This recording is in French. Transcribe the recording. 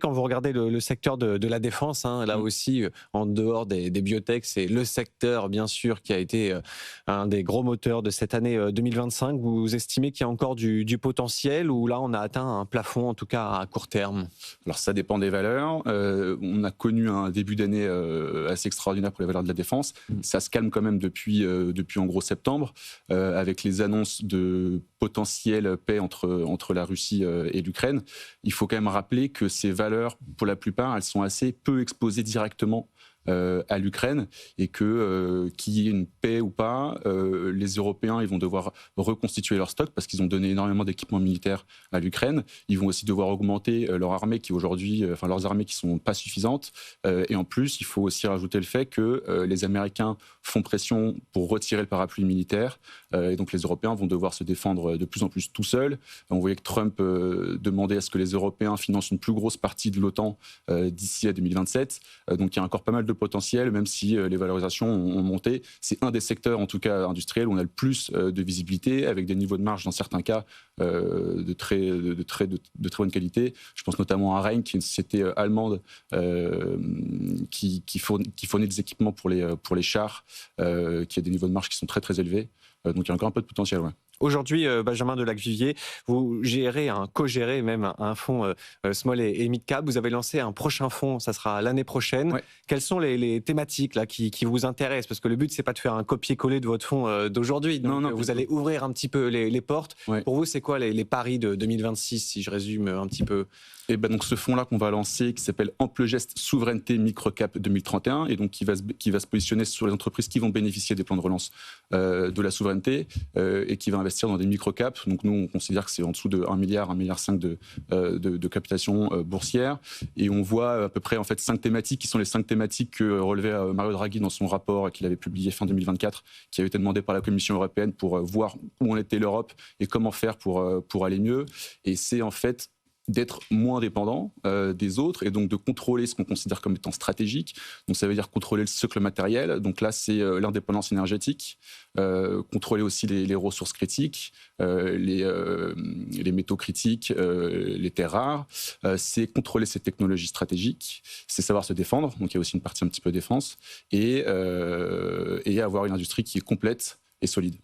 Quand vous regardez le secteur de la défense, hein, là Mmh. aussi, en dehors des biotech, c'est le secteur, bien sûr, qui a été un des gros moteurs de cette année 2025. Vous estimez qu'il y a encore du potentiel ou là, on a atteint un plafond, en tout cas à court terme? Alors ça dépend des valeurs. On a connu un début d'année assez extraordinaire pour les valeurs de la défense. Mm. Ça se calme quand même depuis en gros septembre, avec les annonces de potentielle paix entre la Russie et l'Ukraine. Il faut quand même rappeler que ces valeurs, pour la plupart, elles sont assez peu exposées directement à l'Ukraine et que qu'il y ait une paix ou pas, les Européens ils vont devoir reconstituer leur stock parce qu'ils ont donné énormément d'équipements militaires à l'Ukraine. Ils vont aussi devoir augmenter leur armée qui aujourd'hui, enfin leurs armées qui sont pas suffisantes. Et en plus, il faut aussi rajouter le fait que les Américains font pression pour retirer le parapluie militaire. Et donc les Européens vont devoir se défendre de plus en plus tout seuls. On voyait que Trump demandait à ce que les Européens financent une plus grosse partie de l'OTAN d'ici à 2027. Donc il y a encore pas mal de potentiel, même si les valorisations ont monté. C'est un des secteurs, en tout cas industriels, où on a le plus de visibilité, avec des niveaux de marge dans certains cas de très bonne qualité. Je pense notamment à Rhein, qui est une société allemande qui fournit des équipements pour les chars, qui a des niveaux de marge qui sont très très élevés. Donc il y a encore un peu de potentiel, ouais. Aujourd'hui, Benjamin Delacvivier, vous gérez, co-gérez même un fonds small et mid cap. Vous avez lancé un prochain fonds, ça sera l'année prochaine. Ouais. Quelles sont les thématiques là, qui vous intéressent? Parce que le but, c'est pas de faire un copier-coller de votre fonds d'aujourd'hui. Donc, Non, vous allez ouvrir un petit peu les portes. ouais. Pour vous, c'est quoi les paris de 2026, si je résume un petit peu? Et ben donc ce fonds-là qu'on va lancer, qui s'appelle Ample Geste Souveraineté Microcap 2031, et donc qui va se positionner sur les entreprises qui vont bénéficier des plans de relance de la souveraineté et qui va investir dans des microcaps. Donc nous, on considère que c'est en dessous de 1 milliard, 1,5 milliard de captation boursière. Et on voit à peu près en fait 5 thématiques qui sont les 5 thématiques que relevait Mario Draghi dans son rapport qu'il avait publié fin 2024, qui avait été demandé par la Commission européenne pour voir où en était l'Europe et comment faire pour aller mieux. Et c'est en fait d'être moins dépendant des autres et donc de contrôler ce qu'on considère comme étant stratégique. Donc ça veut dire contrôler le cycle matériel. Donc là, c'est l'indépendance énergétique, contrôler aussi les ressources critiques, les métaux critiques, les terres rares. C'est contrôler ces technologies stratégiques, c'est savoir se défendre. Donc il y a aussi une partie un petit peu défense et avoir une industrie qui est complète et solide.